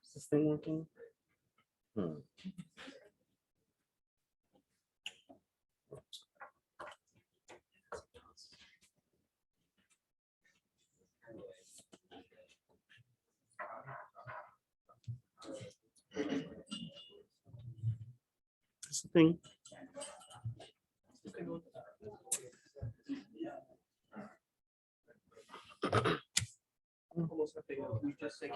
Is this thing working? This thing. Almost nothing. We just say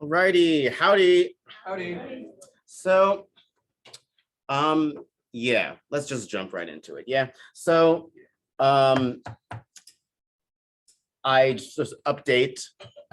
Alrighty, howdy. howdy. So, yeah, let's just jump right into it. Yeah. So, I just update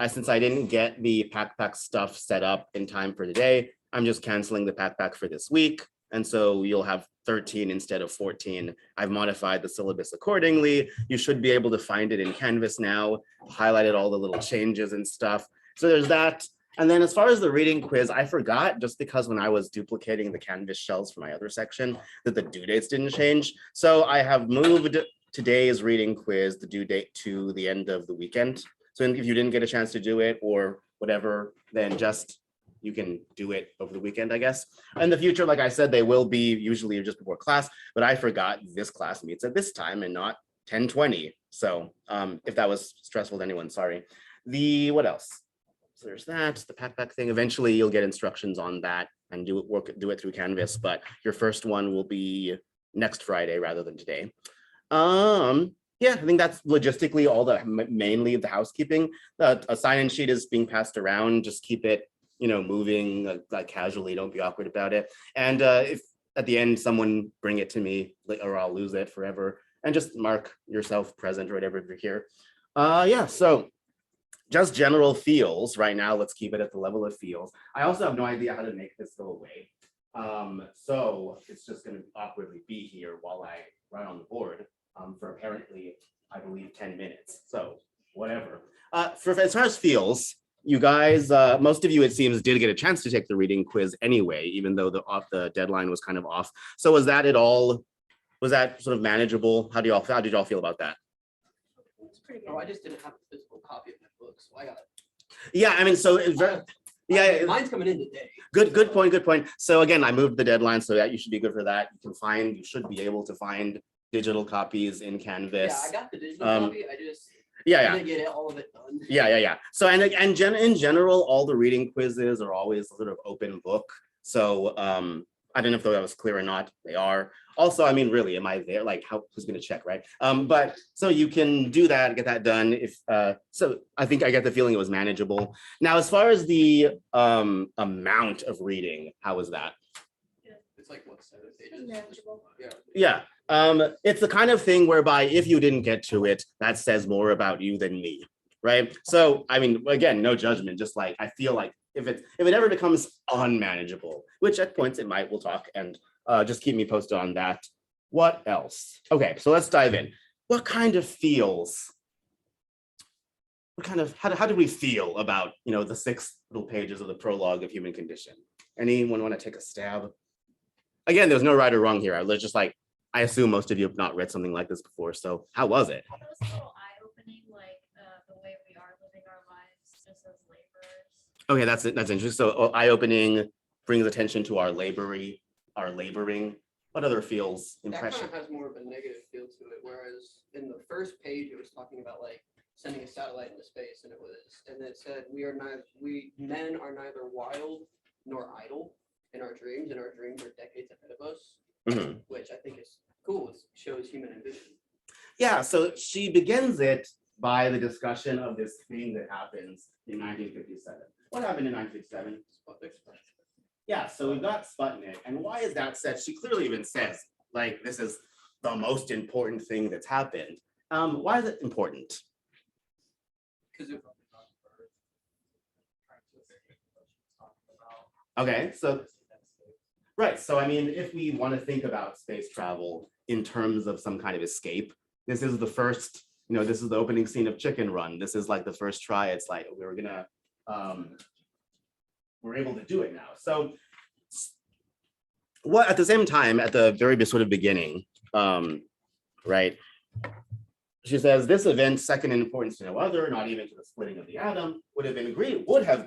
since I didn't get the pack stuff set up in time for today. I'm just canceling the pack for this week. And so you'll have 13 instead of 14. I've modified the syllabus accordingly. You should be able to find it in Canvas now, highlighted all the little changes and stuff. So there's that. And then as far as the reading quiz, I forgot just because when I was duplicating the Canvas shells for my other section that the due dates didn't change. So I have moved today's reading quiz, the due date, to the end of the weekend. So if you didn't get a chance to do it or whatever, then just you can do it over the weekend, I guess. In the future, like I said, they will be usually just before class, but I forgot this class meets at this time and not 10:20. So if that was stressful to anyone, sorry. What else? So there's that, the pack thing. Eventually you'll get instructions on that and do it through Canvas, but your first one will be next Friday rather than today. Yeah, I think that's logistically all mainly the housekeeping. A sign-in sheet is being passed around. Just keep it, moving like casually. Don't be awkward about it. And if at the end someone bring it to me, or I'll lose it forever. And just mark yourself present or whatever if you're here. Yeah, so just general feels right now. Let's keep it at the level of feels. I also have no idea how to make this go away. So it's just going to awkwardly be here while I write on the board for apparently, I believe, 10 minutes. So whatever. As far as feels, you guys, most of you, it seems, did get a chance to take the reading quiz anyway, even though the deadline was kind of off. So was that sort of manageable? How did y'all feel about that? Oh, I just didn't have a physical copy of my book, so I got it. Yeah, I mean, so it's very, yeah, mine's coming in today. Good point. So again, I moved the deadline so that you should be good for that. You should be able to find digital copies in Canvas. Yeah, I got the digital copy. I just didn't get all of it done. Yeah. So in general, all the reading quizzes are always sort of open book. So I don't know if that was clear or not. They are. Also, I mean, really, am I there? Like, who's going to check, right? But so you can do that, get that done. If so, I think I get the feeling it was manageable. Now, as far as the amount of reading, how was that? It's like what, 7 pages? Manageable. Yeah. It's the kind of thing whereby if you didn't get to it, that says more about you than me, right? So, I mean, again, no judgment. Just like I feel like if it ever becomes unmanageable, which at points it might, we'll talk and. Just keep me posted on that. What else? Okay, so let's dive in. What kind of feels? How do we feel about the 6 little pages of the prologue of Human Condition? Anyone want to take a stab? Again, there's no right or wrong here. I was just like, I assume most of you have not read something like this before. So how was it? It was a little eye-opening, like the way we are living our lives just as laborers. Okay, that's interesting. So eye-opening brings attention to our laboring. What other feels, impression? That kind of has more of a negative feel to it, whereas in the first page it was talking about like sending a satellite into space, and it said we men are neither wild nor idle in our dreams, and our dreams are decades ahead of us, which I think is cool. It shows human ambition. Yeah, so she begins it by the discussion of this thing that happens in 1957. What happened in 1957? Yeah, so we've got Sputnik, and why is that said? She clearly even says, like, this is the most important thing that's happened. Why is it important? Okay, so Right. So, I mean, if we want to think about space travel in terms of some kind of escape, this is the first, this is the opening scene of Chicken Run. This is like the first try. It's like we're able to do it now. So, what at the same time, at the very sort of beginning, right? She says this event, second in importance to no other, not even to the splitting of the atom, would have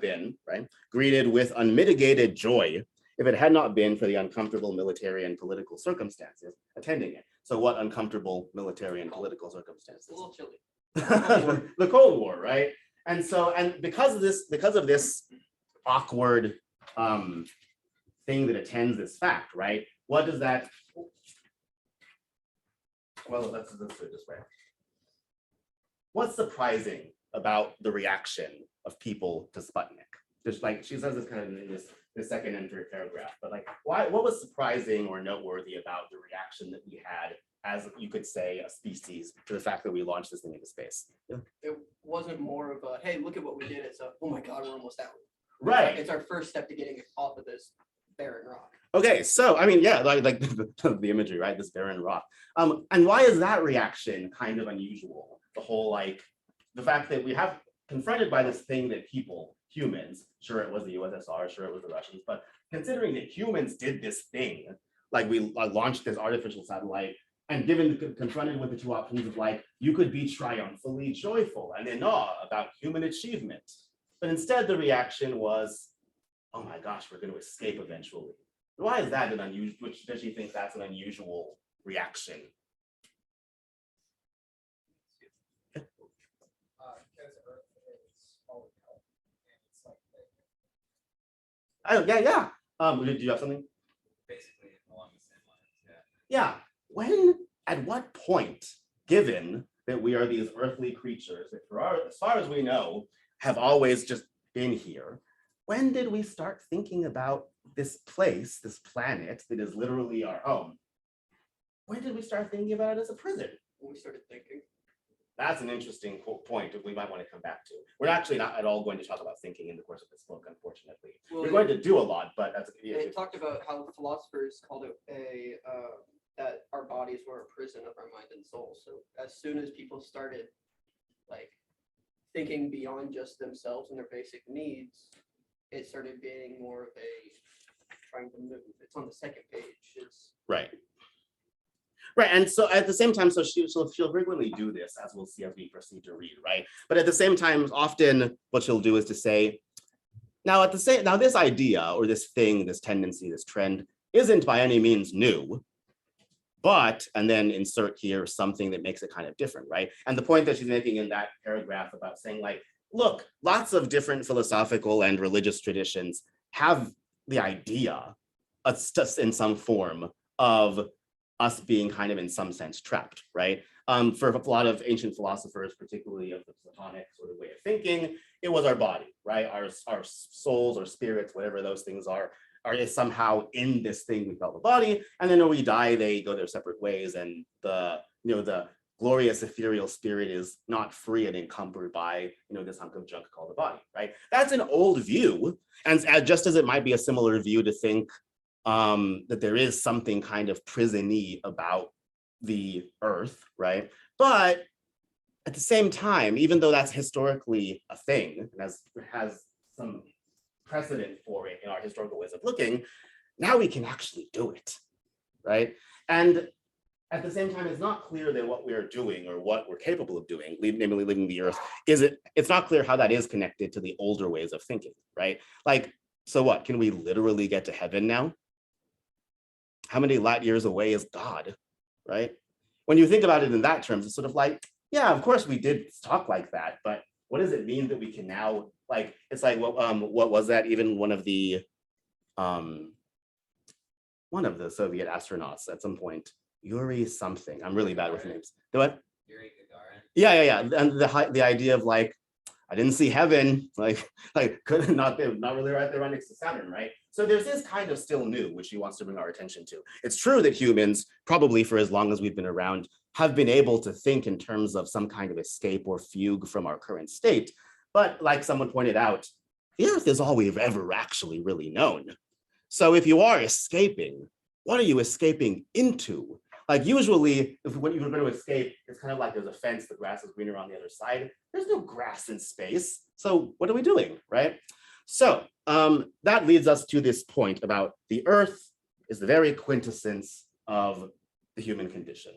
been right, greeted with unmitigated joy if it had not been for the uncomfortable military and political circumstances attending it. So what uncomfortable military and political circumstances? A little chilly. The Cold War, right? And so, and because of this awkward thing that attends this fact, right? What does that? Well, let's do it this way. What's surprising about the reaction of people to Sputnik? Just like she says this kind of in this second and third paragraph, but like, what was surprising or noteworthy about the reaction that we had, as you could say, a species, to the fact that we launched this thing into space? Yeah. It wasn't more of a, hey, look at what we did. It's a, oh my God, we're almost out. Right. It's our first step to getting off of this barren rock. Okay, so I mean, yeah, like the imagery, right? This barren rock. And why is that reaction kind of unusual? The whole the fact that we have confronted by this thing that humans, sure it was the USSR, sure it was the Russians, but considering that humans did this thing, like we launched this artificial satellite, and confronted with the two options of you could be triumphantly joyful and in awe about human achievement, but instead the reaction was, oh my gosh, we're going to escape eventually. Why is that an unusual? Which does she think that's an unusual reaction? Oh yeah. Did you have something? Basically along the same lines, yeah. Yeah. At what point, given that we are these earthly creatures that as far as we know, have always just been here, when did we start thinking about this place, this planet that is literally our home? When did we start thinking about it as a prison? When we started thinking. That's an interesting point that we might want to come back to. We're actually not at all going to talk about thinking in the course of this book, unfortunately. Well, we're going to do a lot, but that's it talked about how philosophers called it that our bodies were a prison of our mind and soul. So as soon as people started thinking beyond just themselves and their basic needs, it started being more of a trying to move. It's on the second page. It's right. And so at the same time, so she'll frequently do this, as we'll see as we proceed to read, right? But at the same time, often what she'll do is to say, now this idea or this thing, this tendency, this trend isn't by any means new, but, and then insert here something that makes it kind of different, right? And the point that she's making in that paragraph about saying look, lots of different philosophical and religious traditions have the idea in some form of us being kind of in some sense trapped, right? For a lot of ancient philosophers, particularly of the Platonic sort of way of thinking, it was our body, right? Our souls or spirits, whatever those things are is somehow in this thing we call the body, and then when we die, they go their separate ways, and the glorious ethereal spirit is not free and encumbered by this hunk of junk called the body, right? That's an old view, and just as it might be a similar view to think that there is something kind of prison-y about the earth, right? But at the same time, even though that's historically a thing, and has some precedent for it in our historical ways of looking, now we can actually do it, right? And at the same time, it's not clear that what we're doing or what we're capable of doing, namely leaving the earth, it's not clear how that is connected to the older ways of thinking, right? So what, can we literally get to heaven now? How many light years away is God, right? When you think about it in that terms, it's sort of yeah, of course we did talk like that, but what does it mean that we can now, it's what was that? Even one of the Soviet astronauts at some point, Yuri something. I'm really bad with names. The what? Yuri Gagarin. Yeah. And the idea of I didn't see heaven, could not really right there right next to Saturn, right? So there's this kind of still new, which he wants to bring our attention to. It's true that humans, probably for as long as we've been around, have been able to think in terms of some kind of escape or fugue from our current state. But like someone pointed out, the Earth is all we've ever actually really known. So if you are escaping, what are you escaping into? Like usually, when you're going to escape, it's kind of like there's a fence, the grass is greener on the other side. There's no grass in space. So what are we doing, right? So that leads us to this point about the Earth is the very quintessence of the human condition.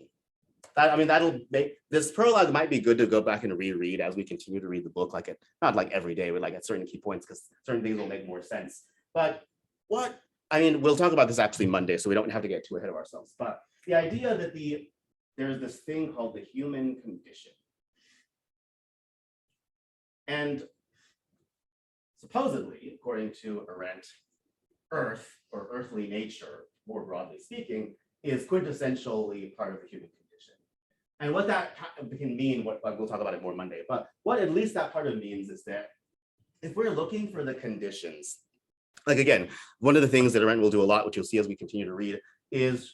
That'll make this prologue might be good to go back and reread as we continue to read the book, like not like every day, but like at certain key points, because certain things will make more sense. But we'll talk about this actually Monday, so we don't have to get too ahead of ourselves. But the idea that there's this thing called the human condition. And supposedly, according to Arendt, Earth or earthly nature, more broadly speaking, is quintessentially part of the human condition. And what that can mean, we'll talk about it more Monday, but what at least that part of means is that if we're looking for the conditions, like again, one of the things that Arendt will do a lot, which you'll see as we continue to read, is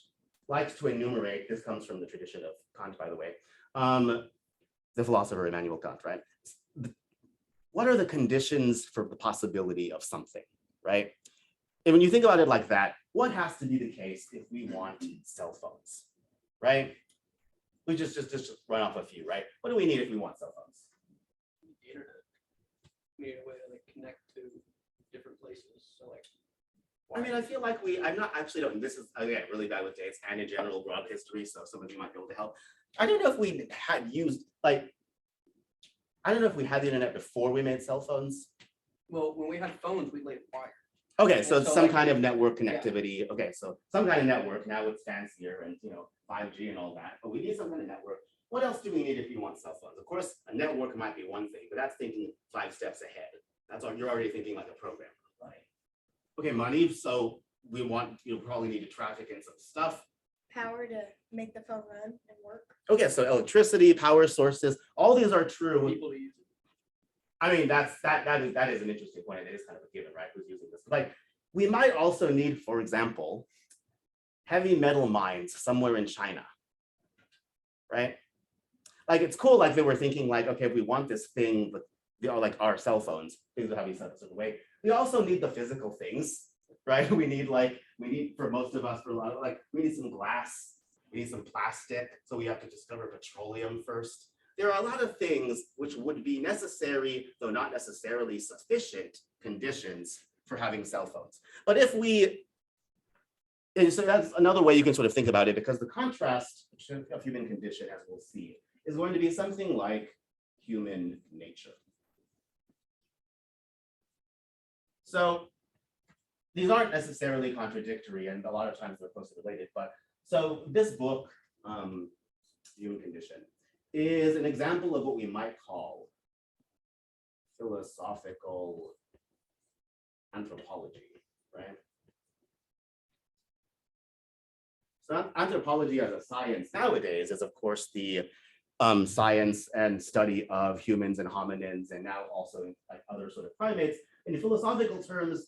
likes to enumerate, this comes from the tradition of Kant, by the way, the philosopher Immanuel Kant, right? What are the conditions for the possibility of something, right? And when you think about it like that, what has to be the case if we want cell phones, right? We just run off a few, right? What do we need if we want cell phones? The internet. We need a way to like connect to different places. So like, I feel like this is again really bad with dates and in general broad history, so some of you might be able to help. I don't know if we had used I don't know if we had the internet before we made cell phones. well, when we had phones, we laid wire. Okay, so And so, some like, kind of network connectivity. Yeah. Okay, so some kind of network. Now it's fancier and 5G and all that, but we need some kind of network. What else do we need if you want cell phones? Of course, a network might be one thing, but that's thinking 5 steps ahead. That's all, you're already thinking like a programmer, right? Okay, money. So you'll probably need to traffic in some stuff. Power to make the phone run and work. Okay, so electricity, power sources, all these are true. People to use it. I mean, that is an interesting point. It is kind of a given, right? Who's using this? Like, we might also need, for example, heavy metal mines somewhere in China, right? Like, it's cool. Like they were thinking, like, okay, if we want this thing, but they are like our cell phones, things will have you set a certain way. We also need the physical things, right? We need for most of us, for a lot of we need some glass, we need some plastic. So we have to discover petroleum first. There are a lot of things which would be necessary, though not necessarily sufficient conditions for having cell phones. But so that's another way you can sort of think about it, because the contrast of human condition, as we'll see, is going to be something like human nature. So these aren't necessarily contradictory, and a lot of times they're closely related. But so this book, Human Condition, is an example of what we might call philosophical anthropology, right? So anthropology as a science nowadays is, of course, the science and study of humans and hominins, and now also like other sort of primates. In philosophical terms,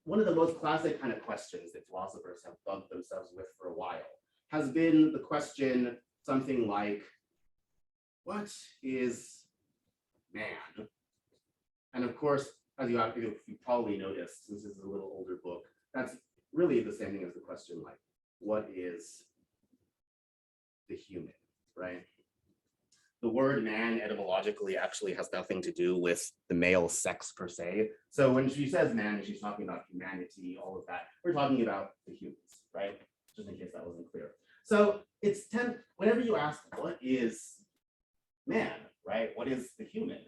one of the most classic kind of questions that philosophers have bugged themselves with for a while has been the question something like, what is man? And of course, as you probably noticed, since this is a little older book, that's really the same thing as the question like, what is the human, right? The word man etymologically actually has nothing to do with the male sex per se. So when she says man, she's talking about humanity, all of that. We're talking about the humans, right? Just in case that wasn't clear. So whenever you ask, what is man, right? What is the human?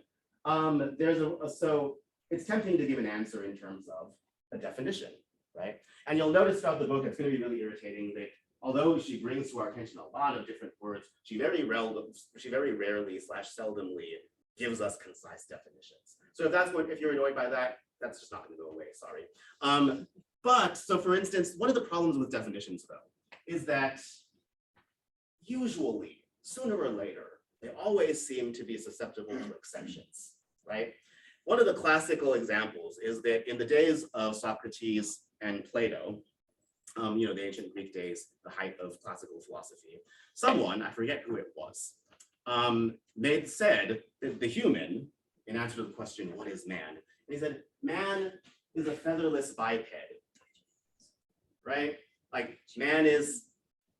So it's tempting to give an answer in terms of a definition, right? And you'll notice throughout the book, it's going to be really irritating that although she brings to our attention a lot of different words, she very rarely / seldomly gives us concise definitions. So if you're annoyed by that, that's just not going to go away. Sorry. But so for instance, one of the problems with definitions though is that usually sooner or later they always seem to be susceptible to exceptions, right? One of the classical examples is that in the days of Socrates and Plato, the ancient Greek days, the height of classical philosophy, someone, I forget who it was, said that the human, in answer to the question, what is man? And he said, man is a featherless biped right? Like man is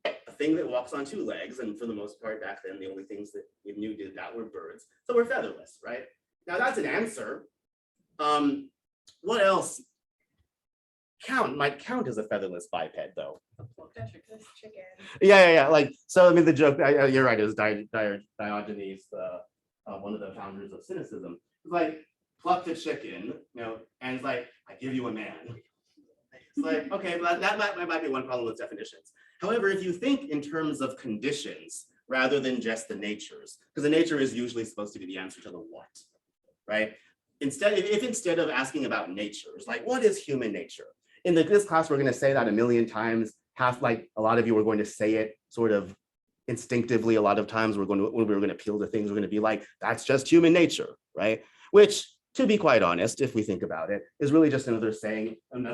a thing that walks on two legs, and for the most part back then, the only things that we knew did that were birds. So we're featherless, right? Now that's an answer. What else? Might count as a featherless biped, though. This chicken. Yeah. Like, so I mean, the joke, you're right, it was Diogenes, one of the founders of cynicism. It's like, pluck the chicken, and it's like, I give you a man. It's like, okay, but that might be one problem with definitions. However, if you think in terms of conditions rather than just the natures, because the nature is usually supposed to be the answer to the what, right? If instead of asking about natures, like what is human nature? In this class, we're going to say that a million times. Like a lot of you are going to say it sort of instinctively. A lot of times when we're going to appeal to things, we're going to be like, that's just human nature, right? Which, to be quite honest, if we think about it, is really just another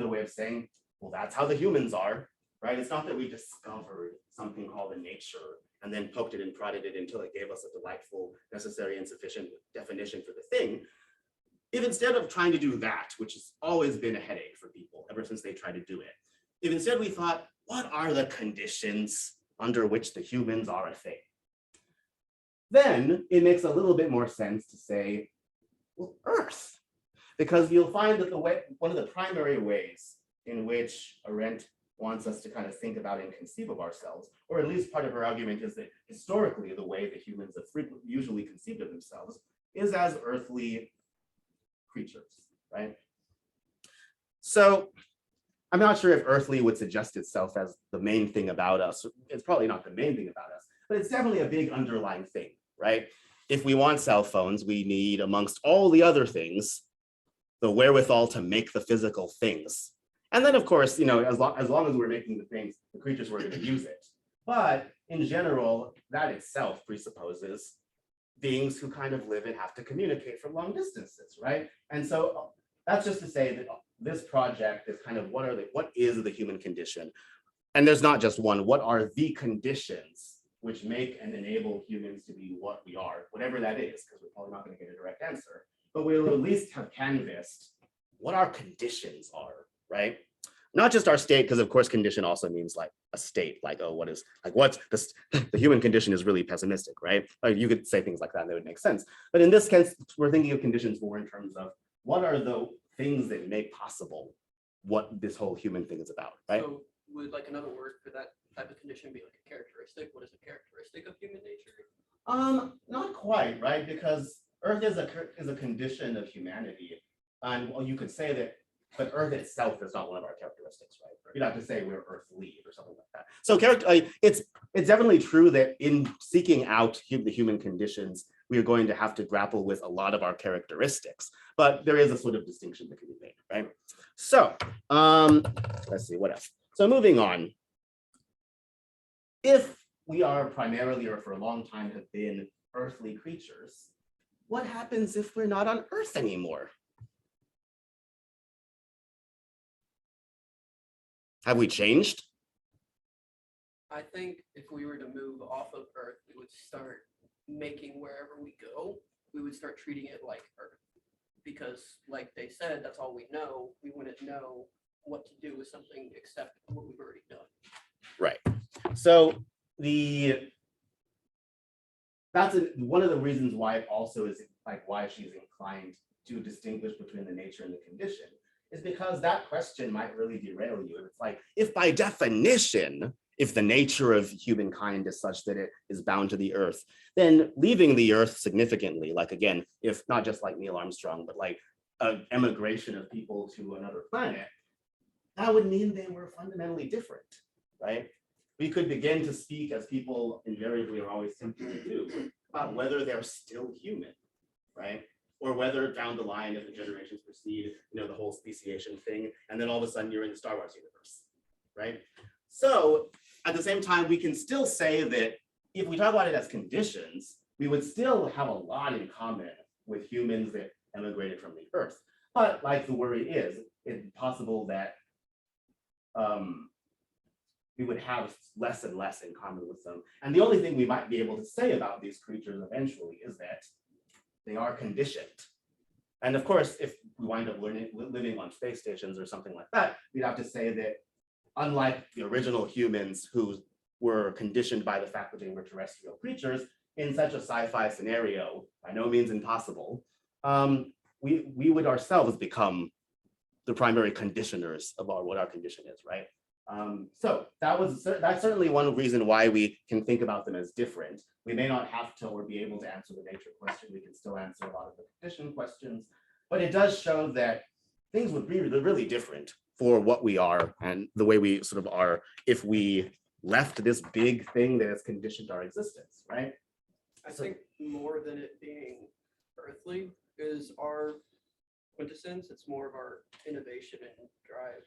way of saying, well, that's how the humans are, right? It's not that we discovered something called a nature and then poked it and prodded it until it gave us a delightful, necessary, and sufficient definition for the thing. If instead of trying to do that, which has always been a headache for people ever since they tried to do it, if instead we thought, what are the conditions under which the humans are a thing? Then it makes a little bit more sense to say, well, Earth. Because you'll find that one of the primary ways in which Arendt wants us to kind of think about and conceive of ourselves, or at least part of her argument is that historically the way the humans have usually conceived of themselves is as earthly creatures, right? So I'm not sure if earthly would suggest itself as the main thing about us. It's probably not the main thing about us, but it's definitely a big underlying thing, right? If we want cell phones, we need, amongst all the other things, the wherewithal to make the physical things. And then, of course, as long as we're making the things, the creatures were going to use it. But in general, that itself presupposes beings who kind of live and have to communicate from long distances, right? And so that's just to say that this project is kind of what is the human condition? And there's not just one. What are the conditions which make and enable humans to be what we are, whatever that is, because we're probably not going to get a direct answer, but we'll at least have canvassed what our conditions are, right? Not just our state, because of course condition also means like a state, like, oh, what's the human condition is really pessimistic, right? Like you could say things like that and that would make sense. But in this case, we're thinking of conditions more in terms of what are the things that make possible what this whole human thing is about, right? So would like another word for that type of condition be like a characteristic? What is a characteristic of human nature? Not quite, right? Because Earth is a condition of humanity. And well, you could say that, but Earth itself is not one of our characteristics, right? You'd have to say we're earthly or something like that. So it's definitely true that in seeking out the human conditions, we are going to have to grapple with a lot of our characteristics, but there is a sort of distinction that can be made, right? So let's see, what else? So moving on. If we are primarily or for a long time have been earthly creatures, what happens if we're not on Earth anymore? Have we changed? I think if we were to move off of Earth, we would start making wherever we go, we would start treating it like Earth. Because like they said, that's all we know. We wouldn't know what to do with something except what we've already done. Right. So that's one of the reasons why it also is like why she's inclined to distinguish between the nature and the condition is because that question might really derail you. It's like, if by definition, if the nature of humankind is such that it is bound to the Earth, then leaving the Earth significantly, like again, if not just like Neil Armstrong, but like an emigration of people to another planet, that would mean they were fundamentally different, right? We could begin to speak, as people invariably are always tempted to do, about whether they're still human, right? Or whether down the line, if the generations proceed, the whole speciation thing, and then all of a sudden you're in the Star Wars universe, right? So at the same time, we can still say that if we talk about it as conditions, we would still have a lot in common with humans that emigrated from the Earth. But like the worry is, it's possible that we would have less and less in common with them. And the only thing we might be able to say about these creatures eventually is that they are conditioned. And of course, if we wind up living on space stations or something like that, we'd have to say that unlike the original humans who were conditioned by the fact that they were terrestrial creatures, in such a sci-fi scenario, by no means impossible, we would ourselves become the primary conditioners of what our condition is, right? So that's certainly one reason why we can think about them as different. We may not have to or be able to answer the nature question. We can still answer a lot of the condition questions, but it does show that things would be really different for what we are and the way we sort of are if we left this big thing that has conditioned our existence, right? I think more than it being earthly is our quintessence. It's more of our innovation and drive.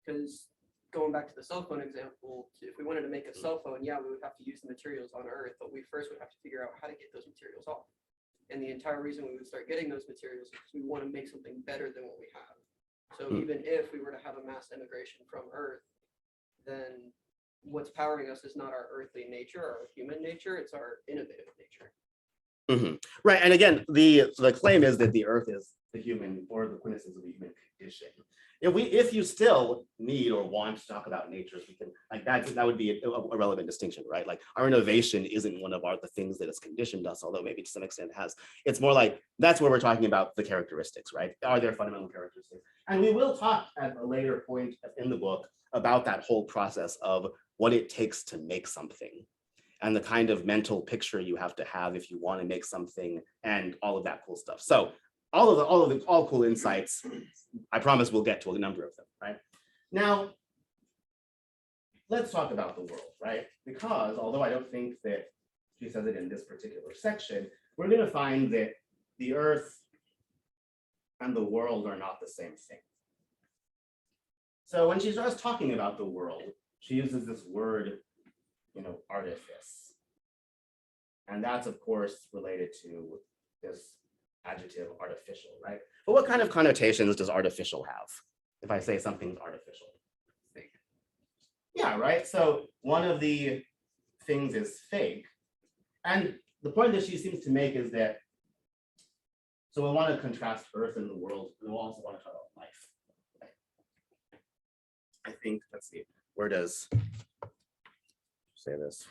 Because going back to the cell phone example, if we wanted to make a cell phone, yeah, we would have to use the materials on Earth, but we first would have to figure out how to get those materials off. And the entire reason we would start getting those materials is because we want to make something better than what we have. So even if we were to have a mass emigration from Earth, then what's powering us is not our earthly nature or our human nature, it's our innovative nature. Right, and again, the claim is that the Earth is the human or the quintessence of the human condition. If you still need or want to talk about natures, we can that would be a relevant distinction, right? Like our innovation isn't one of the things that has conditioned us, although maybe to some extent has. It's more like that's where we're talking about the characteristics, right? Are there fundamental characteristics? And we will talk at a later point in the book about that whole process of what it takes to make something and the kind of mental picture you have to have if you want to make something and all of that cool stuff. So all cool insights. I promise we'll get to a number of them, right? Now, let's talk about the world, right? Because although I don't think that she says it in this particular section, we're going to find that the Earth and the world are not the same thing. So when she starts talking about the world, she uses this word, artifice. And that's, of course, related to this adjective artificial, right? But what kind of connotations does artificial have? If I say something's artificial? Fake. Yeah, right? So one of the things is fake. And the point that she seems to make is that, so we want to contrast Earth and the world, and we'll also want to talk about life. I think, let's see, where does say this?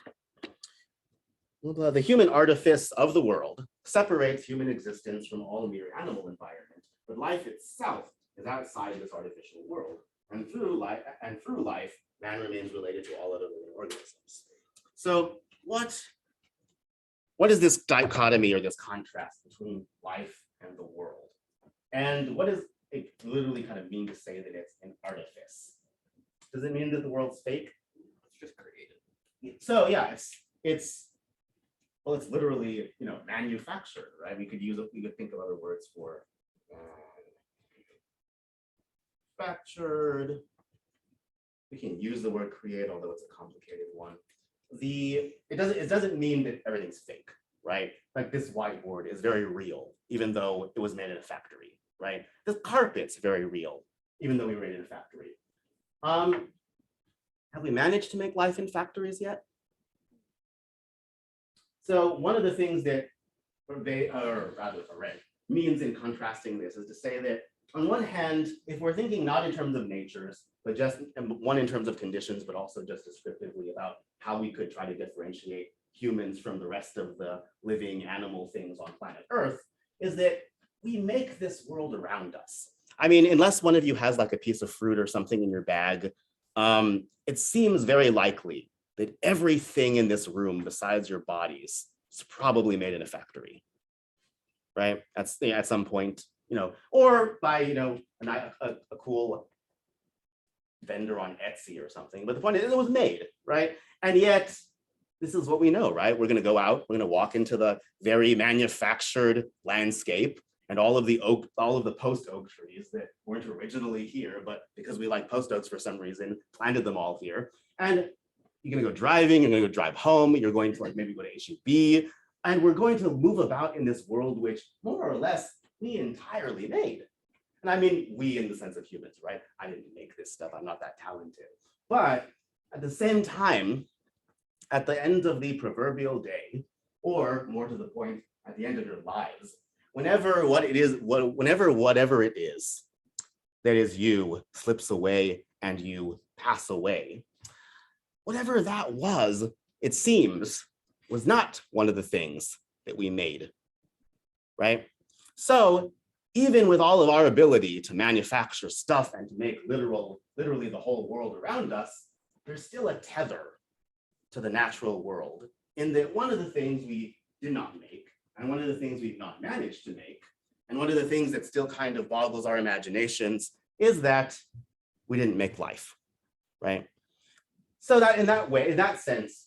The human artifice of the world separates human existence from all mere animal environment, but life itself is outside of this artificial world. And through life, man remains related to all other living organisms. So what is this dichotomy or this contrast between life and the world? And what does it literally kind of mean to say that it's an artifice? Does it mean that the world's fake? It's just created. So yeah, it's literally, manufactured, right? We could think of other words for manufactured. We can use the word create, although it's a complicated one. It doesn't mean that everything's fake, right? Like this whiteboard is very real, even though it was made in a factory, right? This carpet's very real, even though we made it in a factory. Have we managed to make life in factories yet? So one of the things that means in contrasting this is to say that on one hand, if we're thinking not in terms of natures, but just one in terms of conditions, but also just descriptively about how we could try to differentiate humans from the rest of the living animal things on planet Earth, is that we make this world around us. I mean, unless one of you has like a piece of fruit or something in your bag, it seems very likely that everything in this room besides your bodies is probably made in a factory, right? At some point, or by, a cool vendor on Etsy or something. But the point is it was made, right? And yet this is what we know, right? We're going to go out, we're going to walk into the very manufactured landscape and all of the post oak trees that weren't originally here, but because we like post oaks for some reason, planted them all here. And you're going to go driving, you're going to go drive home, you're going to maybe go to HEB, and we're going to move about in this world which more or less we entirely made. And I mean, we in the sense of humans, right? I didn't make this stuff, I'm not that talented. But at the same time, at the end of the proverbial day, or more to the point, at the end of your lives, whenever whatever it is that is you slips away and you pass away. Whatever that was, it seems, was not one of the things that we made, right? So even with all of our ability to manufacture stuff and to make literally the whole world around us, there's still a tether to the natural world in that one of the things we did not make, and one of the things we've not managed to make, and one of the things that still kind of boggles our imaginations is that we didn't make life, right? So that in that way, in that sense,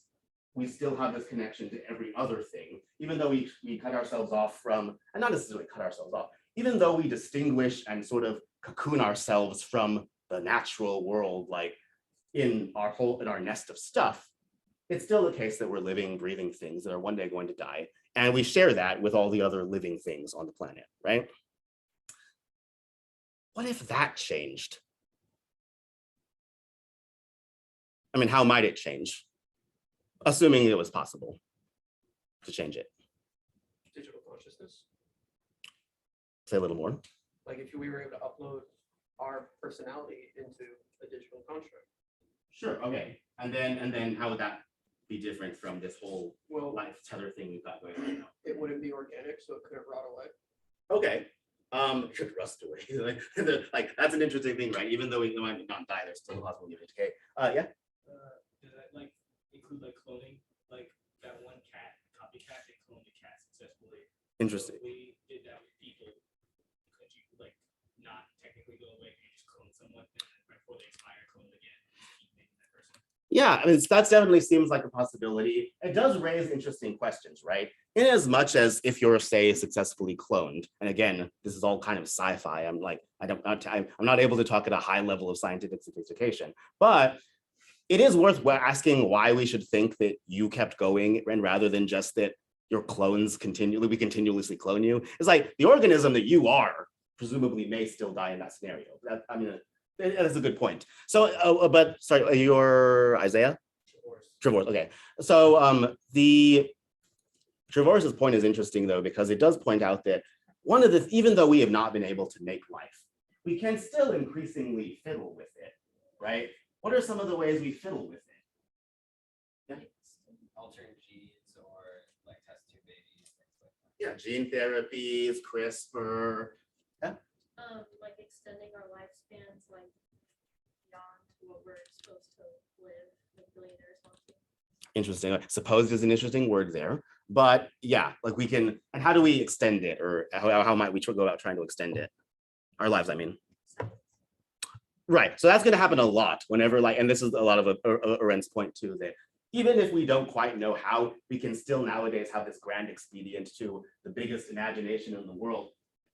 we still have this connection to every other thing, even though we cut ourselves off from, and not necessarily cut ourselves off, even though we distinguish and sort of cocoon ourselves from the natural world, like in our nest of stuff, it's still the case that we're living, breathing things that are one day going to die. And we share that with all the other living things on the planet, right? What if that changed? I mean, how might it change? Assuming it was possible to change it. Digital consciousness. Say a little more. Like if we were able to upload our personality into a digital construct. Sure, okay. And then how would that be different from this whole Well, life tether thing we've got going on right now? it wouldn't be organic, so it couldn't rot away. Okay. It could rust away. like that's an interesting thing, right? Even though we might not die, there's still a possibility of decay. Yeah. Does that like include like cloning? Like that one cat, copycat, they cloned the cat successfully. Interesting. So if we did that with people, could you like not technically go away and just clone someone and then right before they expire, clone them again, keep making that person? Yeah, I mean, that definitely seems like a possibility. It does raise interesting questions, right? In as much as if you're, say, successfully cloned, and again, this is all kind of sci-fi. I'm like, I'm not able to talk at a high level of scientific sophistication, but it is worth asking why we should think that you kept going, and rather than just that your clones we continuously clone you. It's like the organism that you are presumably may still die in that scenario. I mean, that's a good point. So, but sorry, you're Isaiah? Travorce, okay. So the Travorce's point is interesting though, because it does point out that even though we have not been able to make life, we can still increasingly fiddle with it, right? What are some of the ways we fiddle with it? Yeah. Alter genes or like test tube babies, things like that. Yeah, gene therapies, CRISPR. Like extending our lifespans like beyond what we're supposed to live, like billionaires want to. Interesting. Supposed is an interesting word there, but yeah, like we can. And how do we extend it, or how might we go about trying to extend it? Our lives, I mean. Right. So that's going to happen a lot whenever, like, and this is a lot of Arendt's point too, that even if we don't quite know how, we can still nowadays have this grand expedient to the biggest imagination in the world,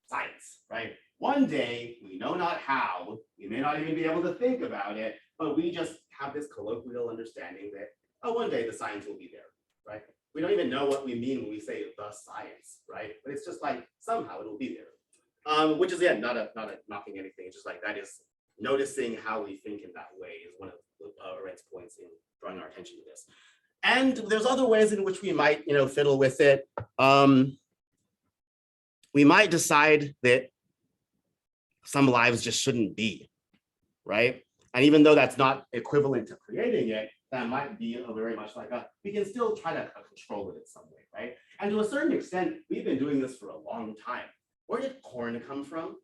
science, right? One day, we know not how, we may not even be able to think about it, but we just have this colloquial understanding that, oh, one day the science will be there, right? We don't even know what we mean when we say the science, right? But it's just like, somehow it'll be there. Which is, yeah, not a knocking anything, it's just like, that is noticing how we think in that way is one of Arendt's points in drawing our attention to this. And there's other ways in which we might, fiddle with it. We might decide that some lives just shouldn't be, right? And even though that's not equivalent to creating it, that might be very much like we can still try to control it in some way, right? And to a certain extent, we've been doing this for a long time. Where did corn come from?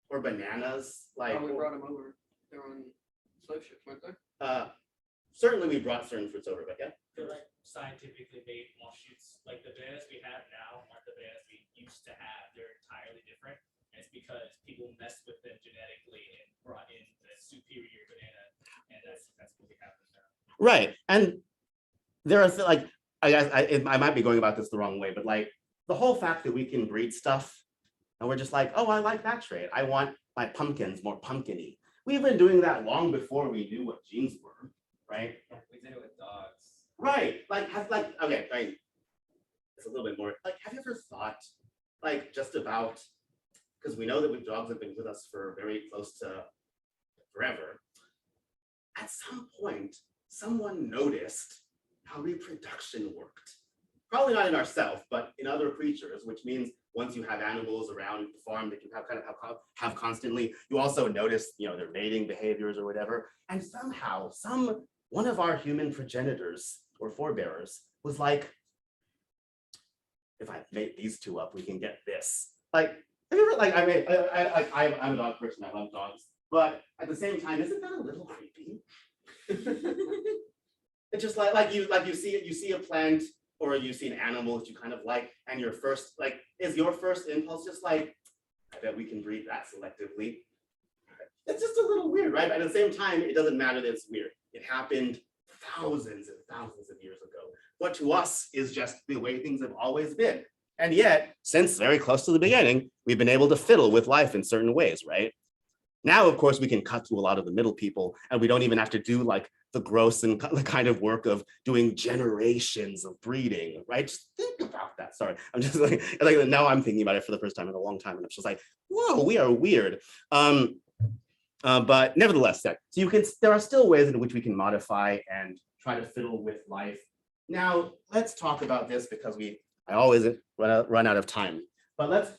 Or bananas? Like, we brought them over. They're on slave ships, weren't they? Certainly we brought certain fruits over, but yeah. They're like scientifically made offshoots. Like the bananas we have now aren't the bananas we used to have. They're entirely different. And it's because people messed with them genetically and brought in the superior banana, and that's what we have now. Right, and there are like I might be going about this the wrong way, but like the whole fact that we can breed stuff, and we're just like, oh, I like that trait. I want my pumpkins more pumpkin-y. We've been doing that long before we knew what genes were, right? We did it with dogs. Right, okay, right. It's a little bit more, like, have you ever thought, like, just about, because we know that dogs have been with us for very close to forever. At some point, someone noticed how reproduction worked. Probably not in ourselves, but in other creatures, which means once you have animals around the farm that you have kind of have constantly, you also notice, their mating behaviors or whatever. And somehow, one of our human progenitors or forebearers was like, if I mate these two up, we can get this. Like, have you ever, like, I'm a dog person, I love dogs, but at the same time, isn't that a little creepy? It's just like you see a plant or you see an animal that you kind of like, and is your first impulse just like, I bet we can breed that selectively. It's just a little weird, right? But at the same time, it doesn't matter that it's weird. It happened thousands and thousands of years ago. What to us is just the way things have always been. And yet, since very close to the beginning, we've been able to fiddle with life in certain ways, right? Now, of course, we can cut to a lot of the middle people, and we don't even have to do like the gross and the kind of work of doing generations of breeding, right? Just think about that. Sorry, I'm just like now I'm thinking about it for the first time in a long time, and I'm just like, whoa, we are weird. But nevertheless, so there are still ways in which we can modify and try to fiddle with life. Now, let's talk about this because I always run out of time. But let's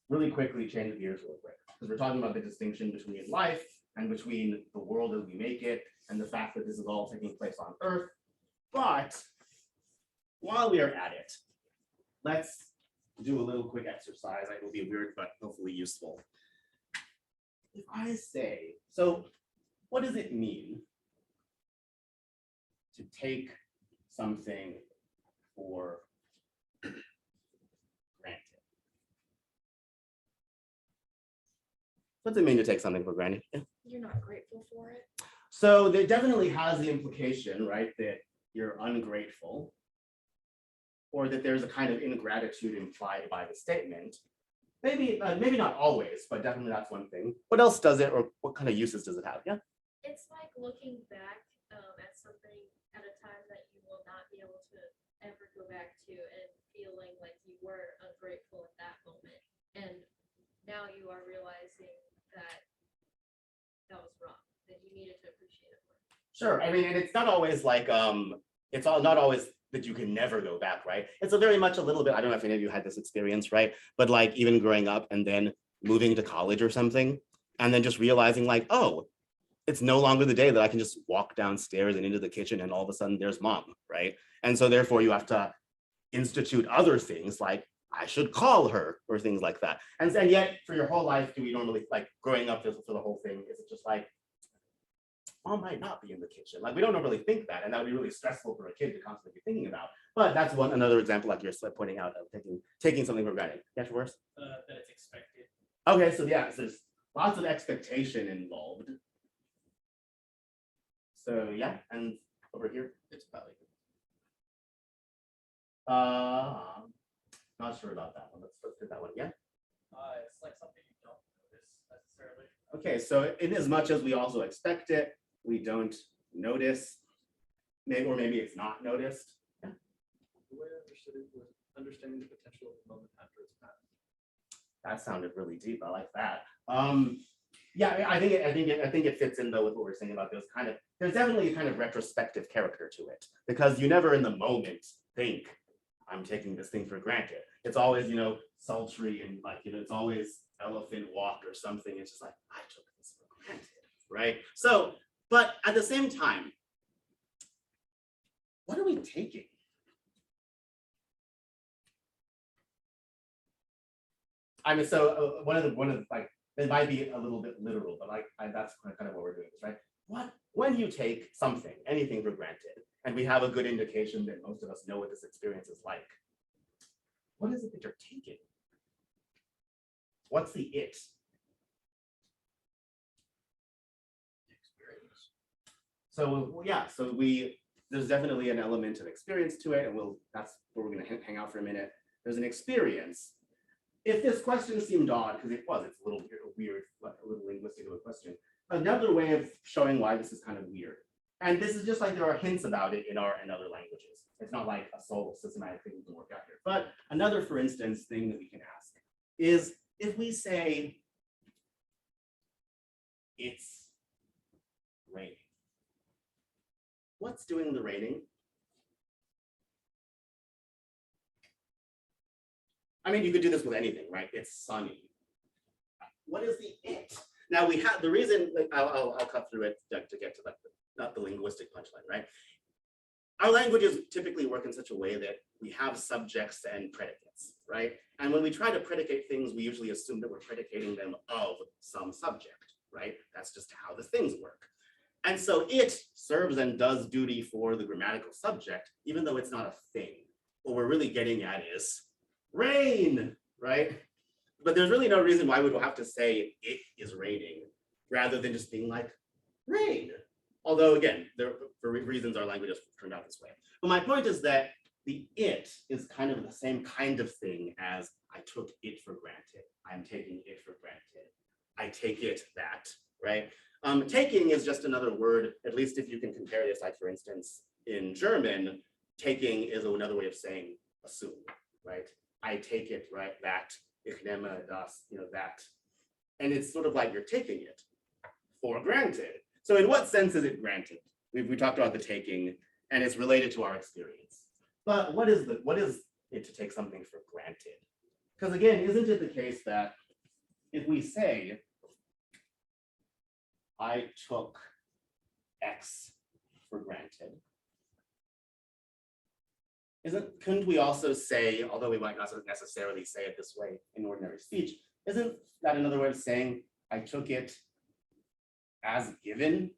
really quickly change gears real quick, because we're talking about the distinction between life and between the world as we make it and the fact that this is all taking place on Earth. But while we are at it, let's do a little quick exercise. It will be weird, but hopefully useful. If I say, so what does it mean to take something for granted? What does it mean to take something for granted? Yeah. You're not grateful for it. So there definitely has the implication, right, that you're ungrateful, or that there's a kind of ingratitude implied by the statement. Maybe not always, but definitely that's one thing. What else does it, or what kind of uses does it have? Yeah. It's like looking back at something at a time that you will not be able to ever go back to, and feeling like you were ungrateful at that moment. And now you are realizing that that was wrong, that you needed to appreciate it more. Sure. I mean, and it's not always like not always that you can never go back, right? It's a very much a little bit, I don't know if any of you had this experience, right? But like even growing up and then moving to college or something, and then just realizing like, oh, it's no longer the day that I can just walk downstairs and into the kitchen and all of a sudden there's mom, right? And so therefore you have to institute other things like I should call her or things like that. And yet for your whole life, do we normally, like growing up for the whole thing, is it just like, mom might not be in the kitchen? Like we don't really think that, and that would be really stressful for a kid to constantly be thinking about. But that's another example, like you're pointing out, of taking something for granted. Yeah, worse. That it's expected. Okay, so yeah, so there's lots of expectation involved. So yeah, and over here, It's valuable. not sure about that one. Let's get that one. Yeah. It's like something you don't notice necessarily. Okay, so in as much as we also expect it, we don't notice, maybe it's not noticed. Yeah. The way I understood it was understanding the potential of the moment after it's passed. That sounded really deep. I like that. Yeah, I think it fits in though with what we're saying about those kind of. There's definitely a kind of retrospective character to it, because you never in the moment think I'm taking this thing for granted. It's always sultry and like it's always elephant walk or something. It's just like I took this for granted, right? So, but at the same time, what are we taking? I mean, so one of the like, it might be a little bit literal, but that's kind of what we're doing, right? When you take something, anything for granted, and we have a good indication that most of us know what this experience is like, what is it that you're taking? What's the it? Experience. So yeah, so there's definitely an element of experience to it, and that's where we're going to hang out for a minute. There's an experience. If this question seemed odd, because it's a little weird, like a little linguistic of a question, another way of showing why this is kind of weird, and this is just like there are hints about it in other languages. It's not like a sole systematic thing we can work out here. But another, for instance, thing that we can ask is if we say it's raining. What's doing the raining? I mean, you could do this with anything, right? It's sunny. What is the it? Now we have the reason, like, I'll cut through it to get to like not the linguistic punchline, right? Our languages typically work in such a way that we have subjects and predicates, right? And when we try to predicate things, we usually assume that we're predicating them of some subject, right? That's just how the things work. And so it serves and does duty for the grammatical subject, even though it's not a thing. What we're really getting at is rain, right? But there's really no reason why we would have to say it is raining rather than just being like rain. Although again, for reasons our language has turned out this way. But my point is that the it is kind of the same kind of thing as I took it for granted. I'm taking it for granted. I take it that, right? Taking is just another word, at least if you can compare this, like for instance, in German, taking is another way of saying assume, right? I take it, right, that, ich nehme das, that. And it's sort of like you're taking it for granted. So in what sense is it granted? We talked about the taking, and it's related to our experience. But what is it to take something for granted? Because again, isn't it the case that if we say, I took X for granted, couldn't we also say, although we might not necessarily say it this way in ordinary speech, isn't that another way of saying I took it as given?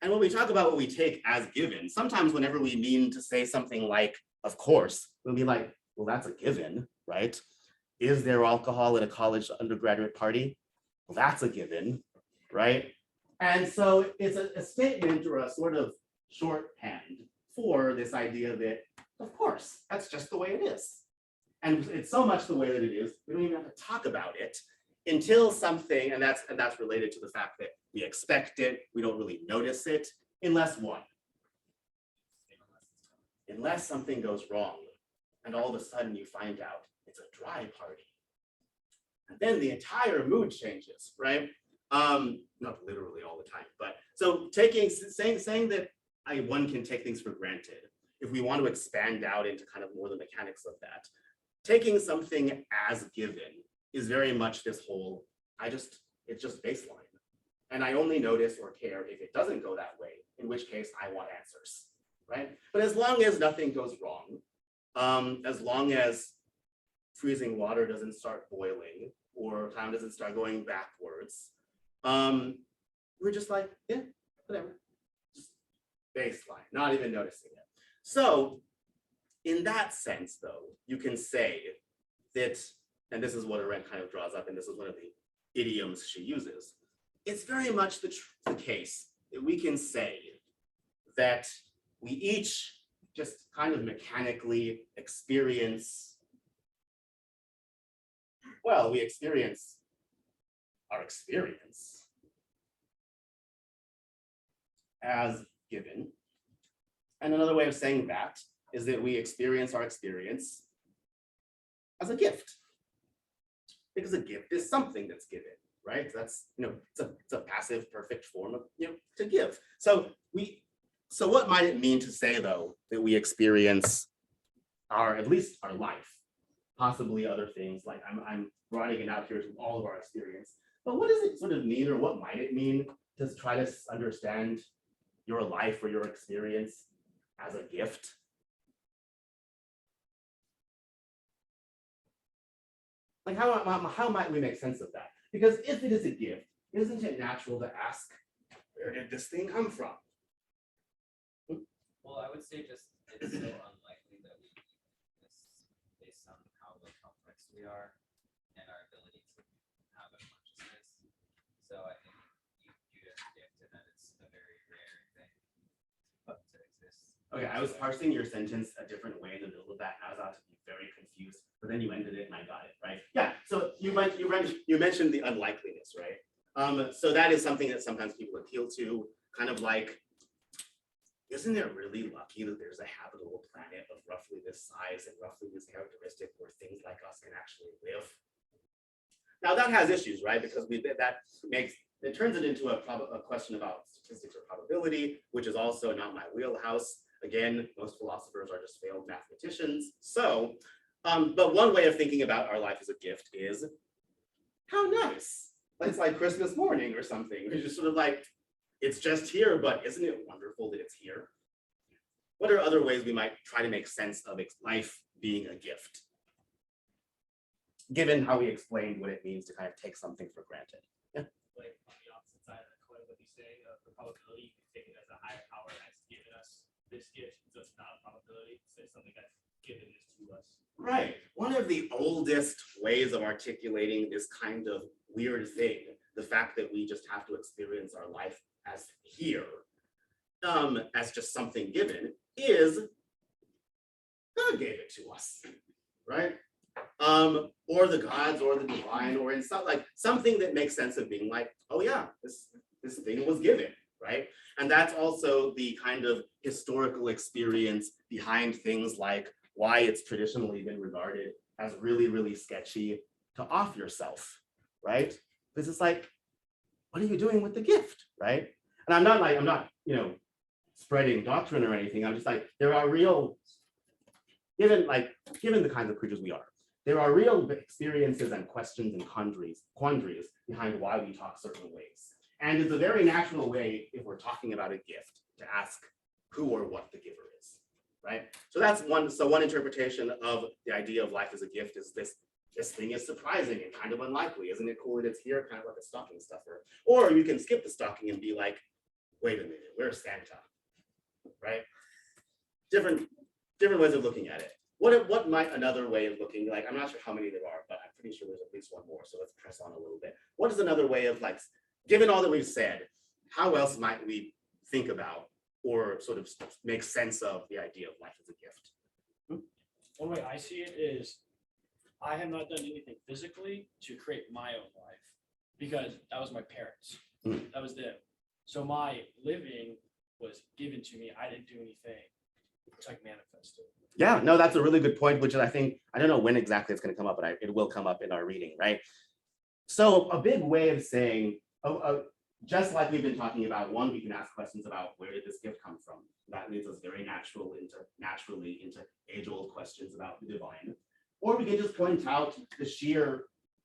And when we talk about what we take as given, sometimes whenever we mean to say something like, of course, we'll be like, well, that's a given, right? Is there alcohol at a college undergraduate party? Well, that's a given, right? And so it's a statement or a sort of shorthand for this idea that, of course, that's just the way it is. And it's so much the way that it is, we don't even have to talk about it until something, and that's related to the fact that we expect it, we don't really notice it, unless what? Unless something goes wrong, and all of a sudden you find out it's a dry party. And then the entire mood changes, right? Not literally all the time, but so saying that one can take things for granted, if we want to expand out into kind of more the mechanics of that, taking something as given is very much this whole, it's just baseline. And I only notice or care if it doesn't go that way, in which case I want answers, right? But as long as nothing goes wrong, as long as freezing water doesn't start boiling or time doesn't start going backwards, we're just like, yeah, whatever, just baseline, not even noticing it. So in that sense, though, you can say that, and this is what Arendt kind of draws up, and this is one of the idioms she uses, it's very much the case that we can say that we each just kind of mechanically experience, well, we experience our experience as given. And another way of saying that is that we experience our experience as a gift. Because a gift is something that's given, right? That's, it's a passive perfect form of, to give. So what might it mean to say, though, that we experience at least our life, possibly other things, like I'm writing it out here to all of our experience, but what does it sort of mean, or what might it mean to try to understand your life or your experience as a gift? Like how might we make sense of that? Because if it is a gift, isn't it natural to ask, where did this thing come from? Well, I would say just it's so unlikely that we do this based on how complex we are and our ability to have a consciousness. So I think you view it as a gift, and that it's a very rare thing to exist. Okay, I was parsing your sentence a different way in the middle of that, and I was about to be very confused, but then you ended it and I got it, right? Yeah, so you mentioned the unlikeliness, right? So that is something that sometimes people appeal to, kind of like, isn't it really lucky that there's a habitable planet of roughly this size and roughly this characteristic where things like us can actually live? Now that has issues, right? Because it turns it into a question about statistics or probability, which is also not my wheelhouse. Again, most philosophers are just failed mathematicians. So, but one way of thinking about our life as a gift is, how nice. It's like Christmas morning or something. It's just sort of like, it's just here, but isn't it wonderful that it's here? What are other ways we might try to make sense of life being a gift? Given how we explained what it means to kind of take something for granted. Like on the opposite side of the coin, what you say of the probability, you can take it as a higher power that's given us this gift, so it's not a probability, so it's something that's given this to us. Right. One of the oldest ways of articulating this kind of weird thing, the fact that we just have to experience our life as here, as just something given, is God gave it to us, right? Or the gods or the divine, or in something that makes sense of being like, oh yeah, this thing was given, right? And that's also the kind of historical experience behind things like why it's traditionally been regarded as really, really sketchy to off yourself, right? Because it's like, what are you doing with the gift, right? And I'm not, spreading doctrine or anything. I'm just like, there are real, given the kinds of creatures we are, there are real experiences and questions and quandaries behind why we talk certain ways. And it's a very natural way, if we're talking about a gift, to ask who or what the giver is, right? So that's one interpretation of the idea of life as a gift is this thing is surprising and kind of unlikely. Isn't it cool that it's here, kind of like a stocking stuffer? Or you can skip the stocking and be like, wait a minute, where's Santa, right? Different ways of looking at it. What might another way of looking like? I'm not sure how many there are, but I'm pretty sure there's at least one more. So let's press on a little bit. What is another way of given all that we've said, how else might we think about or sort of make sense of the idea of life as a gift? One way I see it is I have not done anything physically to create my own life because that was my parents. That was them. So my living was given to me. I didn't do anything. It's like manifested. Yeah, no, that's a really good point, which I think, I don't know when exactly it's going to come up, but it will come up in our reading, right? So a big way of saying, just like we've been talking about, one, we can ask questions about where did this gift come from? That leads us very naturally into age-old questions about the divine. Or we can just point out the sheer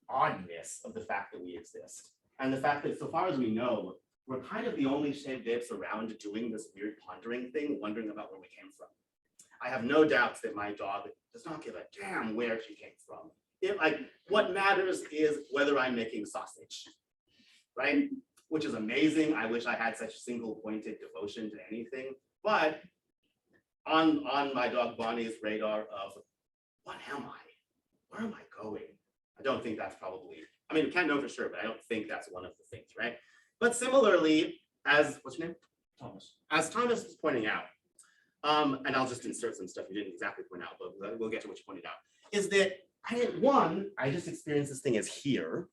oddness of the fact that we exist. And the fact that so far as we know, we're kind of the only shaved apes around doing this weird pondering thing, wondering about where we came from. I have no doubts that my dog does not give a damn where she came from. What matters is whether I'm making sausage, right? Which is amazing. I wish I had such single-pointed devotion to anything. But on my dog Bonnie's radar of what am I? Where am I going? I don't think that's probably, I mean, we can't know for sure, but I don't think that's one of the things, right? But similarly, what's your name? Thomas. As Thomas was pointing out, and I'll just insert some stuff you didn't exactly point out, but we'll get to what you pointed out, is that I just experienced this thing as here,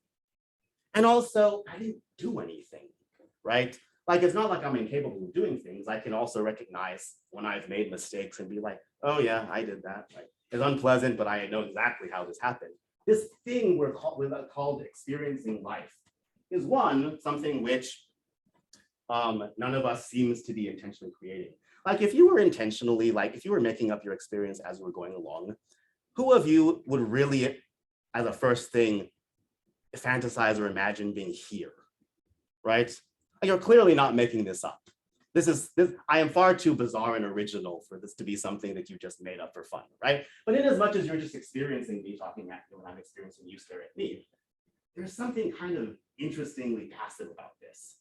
and also I didn't do anything, right? It's not like I'm incapable of doing things. I can also recognize when I've made mistakes and be like, oh yeah, I did that. It's unpleasant, but I know exactly how this happened. This thing we're called experiencing life is something which none of us seems to be intentionally creating. If you were intentionally, if you were making up your experience as you were going along, who of you would really, as a first thing, fantasize or imagine being here, right? You're clearly not making this up. I am far too bizarre and original for this to be something that you just made up for fun, right? But in as much as you're just experiencing me talking at you and I'm experiencing you stare at me, there's something kind of interestingly passive about this.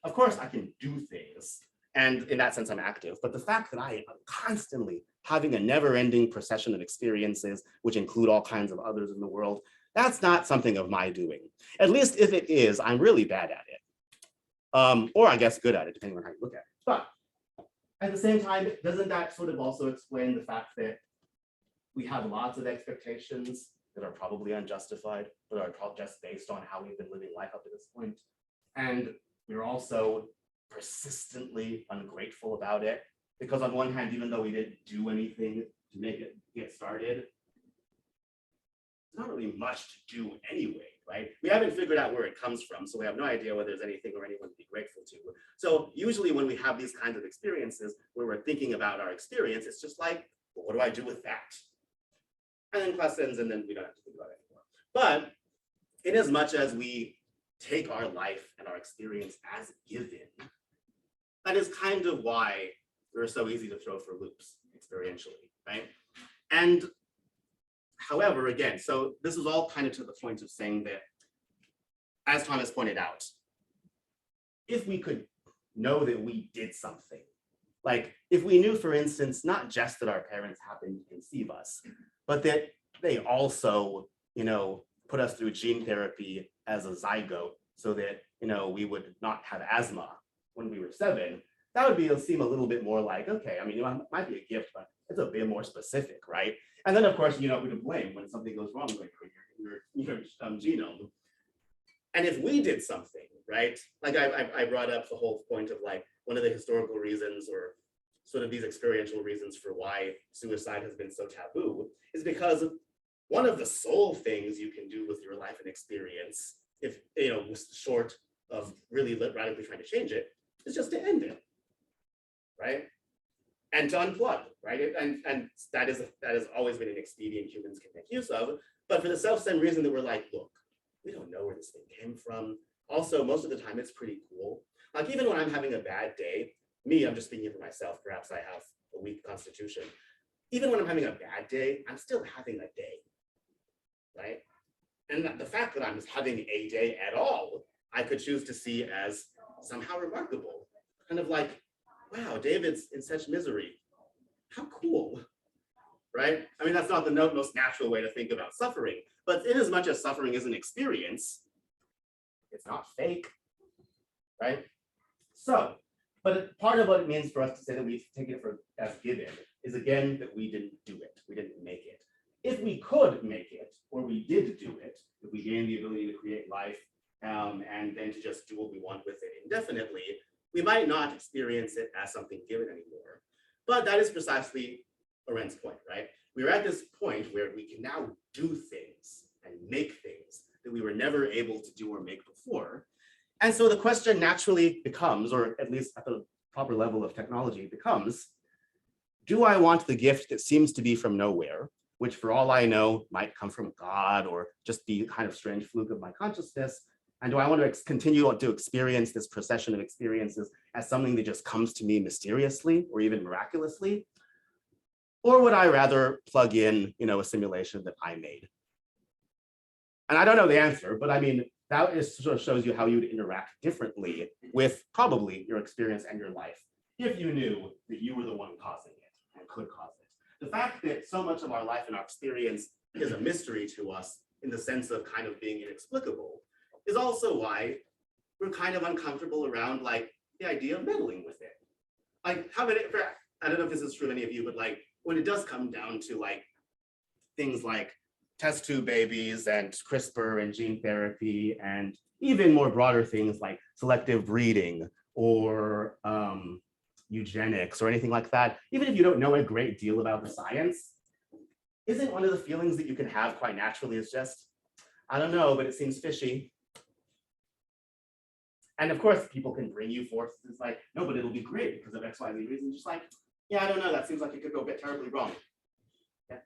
Of course I can do things, and in that sense I'm active, but the fact that I am constantly having a never-ending procession of experiences, which include all kinds of others in the world, that's not something of my doing. At least if it is, I'm really bad at it. Or I guess good at it, depending on how you look at it. But at the same time, doesn't that sort of also explain the fact that we have lots of expectations that are probably unjustified, but are just based on how we've been living life up to this point? And we're also persistently ungrateful about it, because on one hand, even though we didn't do anything to make it get started, there's not really much to do anyway, right? We haven't figured out where it comes from, so we have no idea whether there's anything or anyone to be grateful to. So usually when we have these kinds of experiences where we're thinking about our experience, it's just like, well, what do I do with that? And then class ends and then we don't have to think about it anymore. But in as much as we take our life and our experience as given, that is kind of why we're so easy to throw for loops experientially, right? And however, again, so this is all kind of to the point of saying that, as Thomas pointed out, if we could know that we did something, like if we knew, for instance, not just that our parents happened to conceive us, but that they also, put us through gene therapy as a zygote so that, we would not have asthma when we were 7, that would seem a little bit more like, okay, I mean, it might be a gift, but it's a bit more specific, right? And then of course, you know who to blame when something goes wrong with your genome. And if we did something, right? Like I brought up the whole point of like one of the historical reasons or sort of these experiential reasons for why suicide has been so taboo is because one of the sole things you can do with your life and experience, if short of really radically trying to change it, is just to end it, right? And to unplug, right? And that has always been an expedient humans can make use of, but for the self-same reason that we're like, look, we don't know where this thing came from. Also, most of the time it's pretty cool. Like even when I'm having a bad day, I'm just speaking for myself, perhaps I have a weak constitution. Even when I'm having a bad day, I'm still having a day, right? And the fact that I'm having a day at all, I could choose to see as somehow remarkable. Kind of like, wow, David's in such misery. How cool, right? I mean, that's not the most natural way to think about suffering, but in as much as suffering is an experience, it's not fake, right? So, but part of what it means for us to say that we take it as given is again that we didn't do it, we didn't make it. If we could make it, or we did do it, if we gained the ability to create life and then to just do what we want with it indefinitely, we might not experience it as something given anymore. But that is precisely Arendt's point, right? We're at this point where we can now do things and make things that we were never able to do or make before. And so the question naturally becomes, or at least at the proper level of technology becomes, do I want the gift that seems to be from nowhere, which for all I know might come from God or just be kind of strange fluke of my consciousness? And do I want to continue to experience this procession of experiences as something that just comes to me mysteriously or even miraculously? Or would I rather plug in, a simulation that I made? And I don't know the answer, but I mean, that sort of shows you how you would interact differently with probably your experience and your life if you knew that you were the one causing it and could cause it. The fact that so much of our life and our experience is a mystery to us in the sense of kind of being inexplicable is also why we're kind of uncomfortable around like the idea of meddling with it. Like how many, I don't know if this is true of any of you, but like when it does come down to like things like test tube babies and CRISPR and gene therapy and even more broader things like selective breeding or eugenics or anything like that, even if you don't know a great deal about the science, isn't one of the feelings that you can have quite naturally is just, I don't know, but it seems fishy. And of course, people can bring you forth. It's like, no, but it'll be great because of X, Y, Z reasons. Just like, yeah, I don't know. That seems like it could go terribly wrong. Yeah.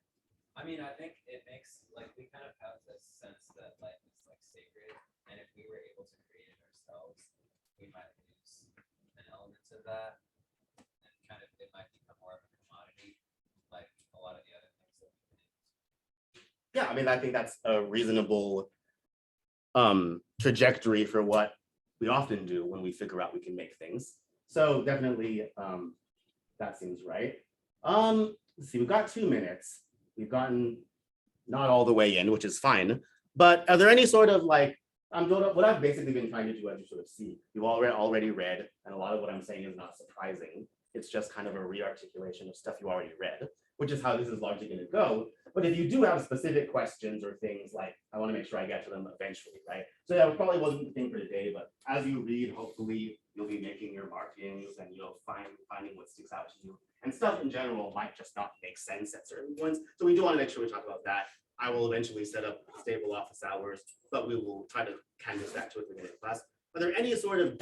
I mean, I think it makes like we kind of have this sense that life is like sacred, and if we were able to create it ourselves, we might lose an element of that, and kind of it might become more of a commodity, like a lot of the other things that we can do. Yeah, I mean, I think that's a reasonable trajectory for what we often do when we figure out we can make things. So definitely that seems right. Let's see, we've got 2 minutes. We've gotten not all the way in, which is fine. But are there any sort of like, what I've basically been trying to do, as you sort of see, you've already read, and a lot of what I'm saying is not surprising. It's just kind of a re-articulation of stuff you already read, which is how this is largely going to go. But if you do have specific questions or things like, I want to make sure I get to them eventually, right? So that probably wasn't the thing for today, but as you read, hopefully you'll be making your markings and you'll finding what sticks out to you. And stuff in general might just not make sense at certain points. So we do want to make sure we talk about that. I will eventually set up stable office hours, but we will try to canvas that to the beginning of class. Are there any sort of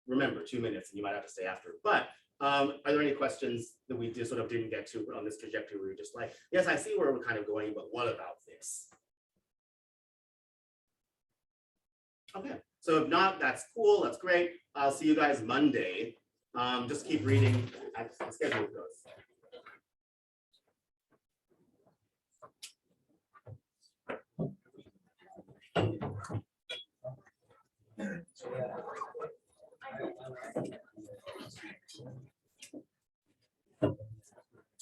remember 2 minutes and you might have to stay after. But are there any questions that we just sort of didn't get to on this trajectory where you're just like, yes, I see where we're kind of going, but what about this? Okay, so if not, that's cool, that's great. I'll see you guys Monday. Just keep reading as the schedule goes.